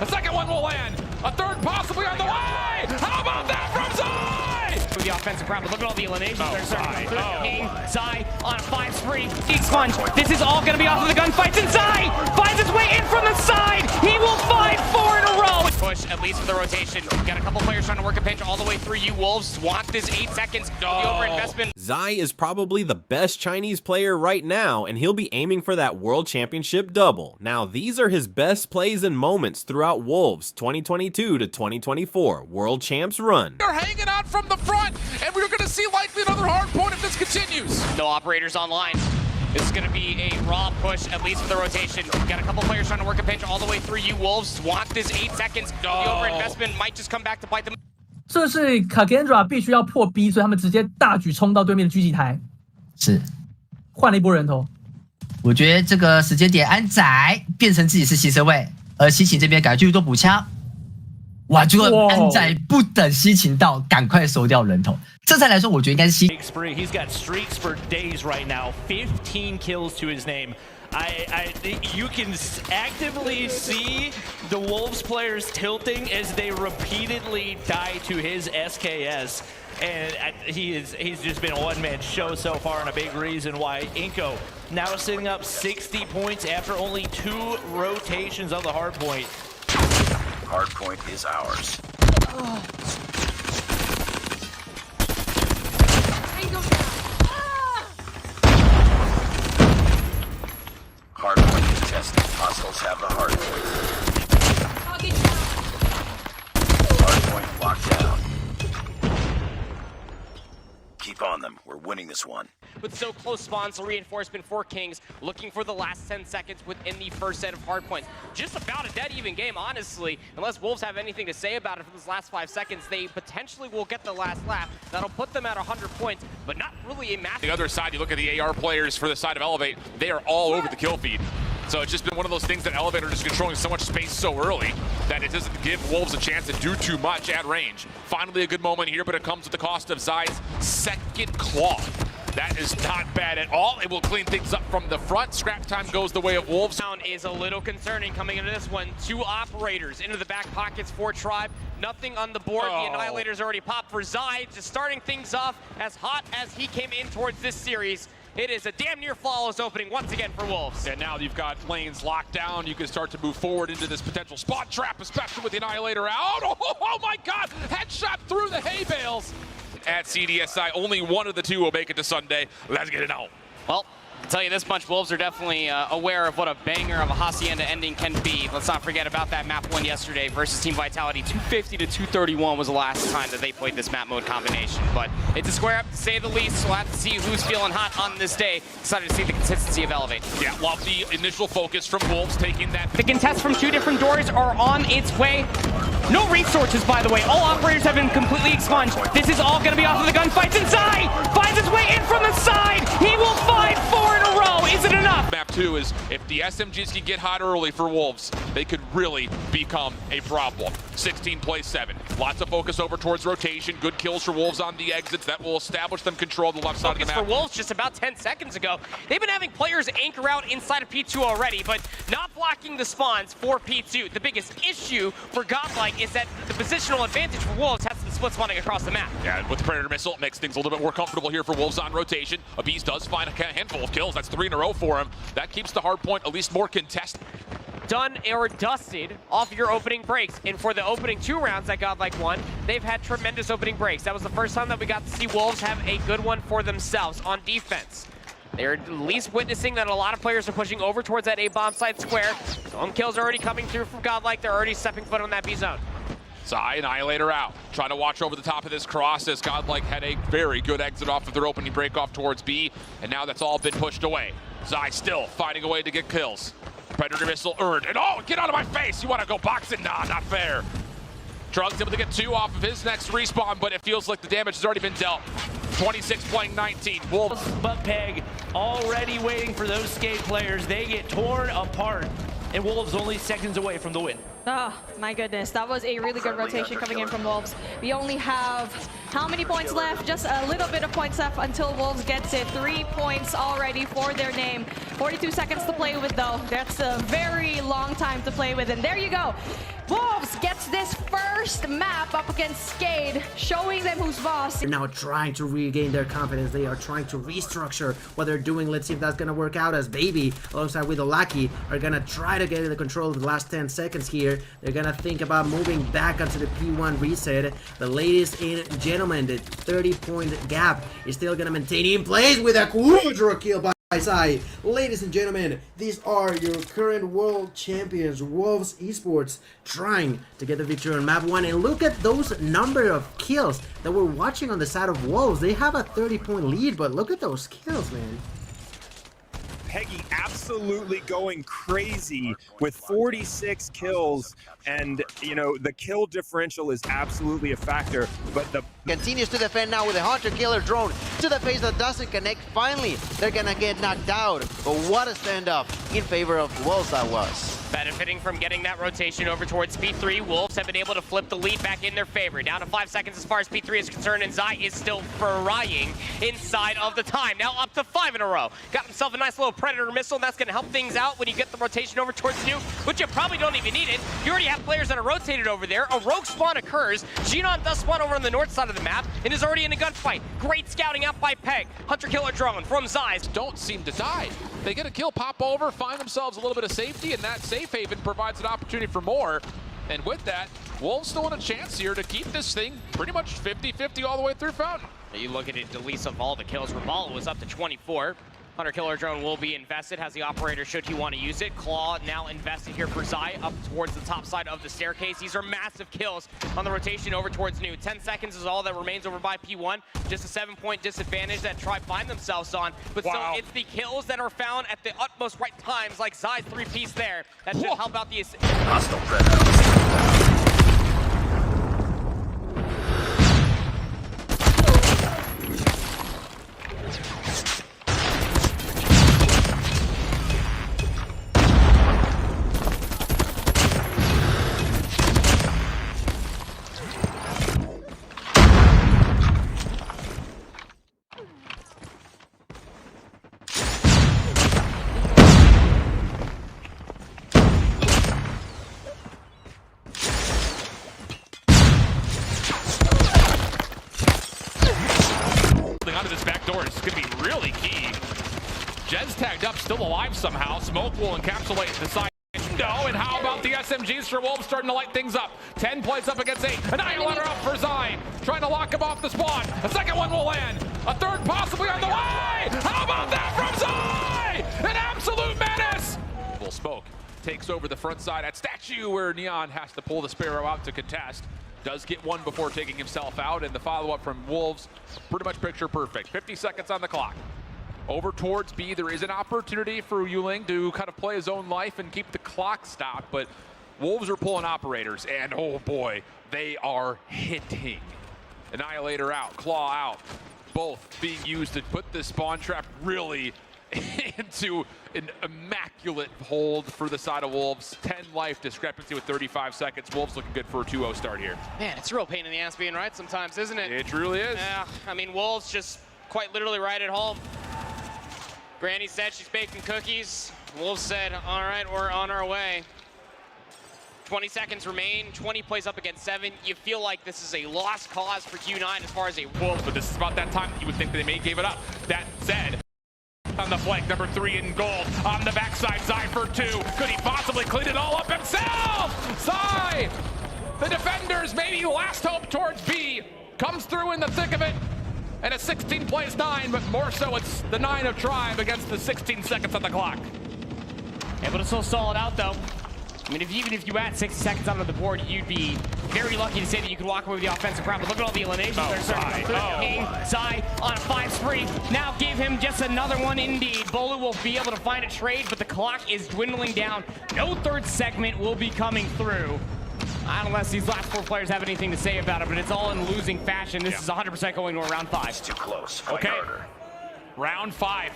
A second one will land. A third possibly on the way. How about that from Zai? The offensive round, but look at all the eliminations that are starting. King, Zai on a 5 spree. Big sponge. This is all going to be off of the gunfights, and Zai finds his way in from the side. He will find 4 in a row. Push, at least for the rotation. Got a couple players trying to work a pinch all the way through. You Wolves want this 8 seconds. The overinvestment. Zai is probably the best Chinese player right now, and he'll be aiming for that World Championship double. Now, these are his best plays and moments throughout Wolves 2022 to 2024 World Champs run. They're hanging out from the front, and we're going to see likely another hard point if this continues. No operators online. This is going to be a raw push, at least for the rotation. Got a couple players trying to work a pinch all the way through. You Wolves want this 8 seconds. The overinvestment might just come back to bite them. 这是 Kage 必须要破 B， 所以他们直接大举冲到对面的狙击台，是换了一波人头。我觉得这个时间点，安仔变成自己是牺牲位，而西芹这边赶快继续多补枪。哇！结果安仔不等西芹到，赶快收掉人头。这才来说，我觉得应该是西。He's got streaks for days right now. 15 kills to his name. You can actively see the Wolves players tilting as they repeatedly die to his SKS. And he's just been a one-man show so far, and a big reason why Inco now sitting up 60 points after only 2 rotations of the hard point. Hard point is ours. Hard point is tested. Hostiles have the hard point. Hard point locked down. Keep on them. We're winning this one. With so close spawns, reinforcement for Kings, looking for the last 10 seconds within the first set of hard points. Just about a dead even game, honestly. Unless Wolves have anything to say about it for this last 5 seconds, they potentially will get the last lap. That'll put them at 100 points, but not really a massive. The other side, you look at the AR players for the side of Elevate, they are all over the kill feed. So it's just been one of those things that Elevator is controlling so much space so early that it doesn't give Wolves a chance to do too much at range. Finally a good moment here, but it comes at the cost of Zai's second claw. That is not bad at all. It will clean things up from the front. Scrap time goes the way of Wolves. Down is a little concerning coming into this one. 2 operators into the back pockets for Tribe. Nothing on the board. The Annihilator's already popped for Zai. Just starting things off as hot as he came in towards this series. It is a damn near flawless opening once again for Wolves. And now you've got lanes locked down. You can start to move forward into this potential spot trap, especially with the Annihilator out. Oh my God! Headshot through the hay bales. At CDSI, only one of the 2 will make it to Sunday. Let's get it on. Well, I'll tell you this much, Wolves are definitely aware of what a banger of a Hacienda ending can be. Let's not forget about that map win yesterday versus Team Vitality. 250 to 231 was the last time that they played this map mode combination. But it's a square up, to say the least. We'll have to see who's feeling hot on this day. Excited to see the consistency of Elevate. Yeah, love the initial focus from Wolves taking that. The contests from 2 different doors are on its way. No resources, by the way. All operators have been completely expunged. This is all going to be off of the gunfights, and Zai finds his way in from the side. He will find 4 in a row. Is it enough? Map 2 is if the SMGs can get hot early for Wolves, they could really become a problem. 16 plays 7. Lots of focus over towards rotation. Good kills for Wolves on the exits. That will establish them control the left side of the map. For Wolves just about 10 seconds ago. They've been having players anchor out inside of P2 already, but not blocking the spawns for P2. The biggest issue for Godlike is that the positional advantage for Wolves has some split spawning across the map. Yeah, with the Predator Missile, it makes things a little bit more comfortable here for Wolves on rotation. Abiz does find a handful of kills. That's 3 in a row for him. That keeps the hard point at least more contested. Done or dusted off your opening breaks. And for the opening 2 rounds that Godlike won, they've had tremendous opening breaks. That was the first time that we got to see Wolves have a good one for themselves on defense. They're at least witnessing that a lot of players are pushing over towards that A-bomb side square. Some kills are already coming through from Godlike. They're already stepping foot on that B zone. Zai, Annihilator out. Trying to watch over the top of this cross as Godlike had a very good exit off of their opening break off towards B. And now that's all been pushed away. Zai still finding a way to get kills. Predator Missile earned. And oh, get out of my face! You want to go boxing? Nah, not fair. Trug's able to get 2 off of his next respawn, but it feels like the damage has already been dealt. 26 playing 19. Wolves. But Peg already waiting for those skate players. They get torn apart and Wolves only seconds away from the win. Oh, my goodness. That was a really good rotation coming in from Wolves. We only have how many points left? Just a little bit of points left until Wolves gets it. 3 points already for their name. 42 seconds to play with, though. That's a very long time to play with. And there you go. Wolves gets this first map up against Kage, showing them who's boss. They're now trying to regain their confidence. They are trying to restructure what they're doing. Let's see if that's going to work out, as Baby, alongside with Lucky, are going to try to get the control of the last 10 seconds here. They're going to think about moving back onto the P1 reset. But ladies and gentlemen, the 30-point gap is still going to maintain in place with a quadra kill by Zai. Ladies and gentlemen, these are your current world champions, Wolves Esports, trying to get the victory on map 1. And look at those number of kills that we're watching on the side of Wolves. They have a 30-point lead, but look at those kills, man. Kage absolutely going crazy with 46 kills, and you know the kill differential is absolutely a factor, but the continues to defend now with a hunter killer drone to the face that doesn't connect. Finally, they're gonna get knocked out, but what a standoff in favor of Wolves that was. Benefiting from getting that rotation over towards P3, Wolves have been able to flip the lead back in their favor. Down to 5 seconds as far as P3 is concerned, and Zai is still frying inside of the time. Now up to 5 in a row. Got himself a nice little Predator missile, and that's going to help things out when you get the rotation over towards New, which you probably don't even need it. You already have players that are rotated over there. A rogue spawn occurs. Xenon does spawn over on the north side of the map and is already in a gunfight. Great scouting out by Peg. Hunter killer drone from Zai. Don't seem to die. They get a kill, pop over, find themselves a little bit of safety, and that safe haven provides an opportunity for more. And with that, Wolves still want a chance here to keep this thing pretty much 50-50 all the way through Fountain. You look at it, Delisa of all the kills. Ravala was up to 24. Hunter killer drone will be invested, has the operator should he want to use it. Claw now invested here for Zai up towards the top side of the staircase. These are massive kills on the rotation over towards New. 10 seconds is all that remains over by P1. Just a 7-point disadvantage that Tribe find themselves on. But still, it's the kills that are found at the utmost right times, like Zai's 3-piece there. That should help out the... Hostile Predator. Onto this back door is going to be really key. Jed's tagged up, still alive somehow. Smoke will encapsulate the side. No, and how about the SMGs for Wolves starting to light things up? 10 plays up against 8. Annihilator up for Zai, trying to lock him off the spawn. A second one will land. A third possibly on the way. How about that from Zai? An absolute menace. Full Smoke takes over the front side at Statue, where Neon has to pull the Sparrow out to contest. Does get one before taking himself out, and the follow-up from Wolves, pretty much picture perfect. 50 seconds on the clock. Over towards B, there is an opportunity for Yuling to kind of play his own life and keep the clock stopped, but Wolves are pulling operators, and oh boy, they are hitting. Annihilator out, Claw out, both being used to put the spawn trap really into an immaculate hold for the side of Wolves. 10 life discrepancy with 35 seconds. Wolves looking good for a 2-0 start here. Man, it's a real pain in the ass being right sometimes, isn't it? It truly is. Yeah, I mean, Wolves just quite literally right at home. Granny said she's baking cookies. Wolves said, all right, we're on our way. 20 seconds remain, 20 plays up against 7. You feel like this is a lost cause for Q9 as far as a Wolves, but this is about that time that you would think that they may give it up. That said, on the flank, number 3 in gold. On the backside, Zai for 2. Could he possibly clean it all up himself? Zai, the defenders, maybe last hope towards B, comes through in the thick of it. And a 16 plays 9, but more so it's the 9 of Tribe against the 16 seconds on the clock. Able to still stall it out, though. I mean, even if you add 60 seconds onto the board, you'd be very lucky to say that you could walk away with the offensive round. But look at all the eliminations that are starting to come through. King, Zai on a 5 spree. Now give him just another one indeed. Bolu will be able to find a trade, but the clock is dwindling down. No third segment will be coming through. Unless these last 4 players have anything to say about it, but it's all in losing fashion. This is 100% going to a round 5. It's too close. Okay. Round 5.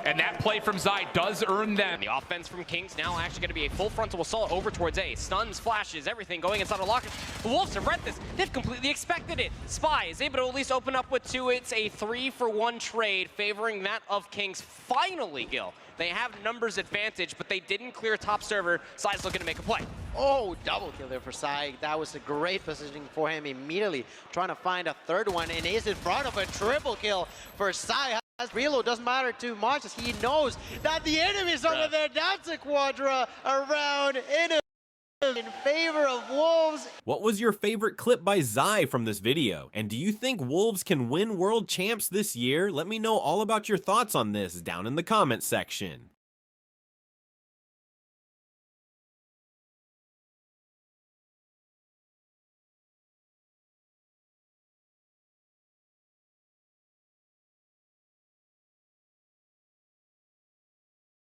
And that play from Zai does earn them. The offense from Kings now actually going to be a full frontal assault over towards A. Stuns, flashes, everything going inside of lockers. The Wolves have read this. They've completely expected it. Spy is able to at least open up with 2. It's a 3-for-1 trade favoring that of Kings. Finally, Gil. They have numbers advantage, but they didn't clear top server. Sai's looking to make a play. Oh, double kill there for Sai. That was a great positioning for him immediately. Trying to find a third one, and is in front of a triple kill for Sai. As reload doesn't matter too much as he knows that the enemy's over there. That's a quadra around in favor of Wolves. What was your favorite clip by Zai from this video? And do you think Wolves can win world champs this year? Let me know all about your thoughts on this down in the comments section.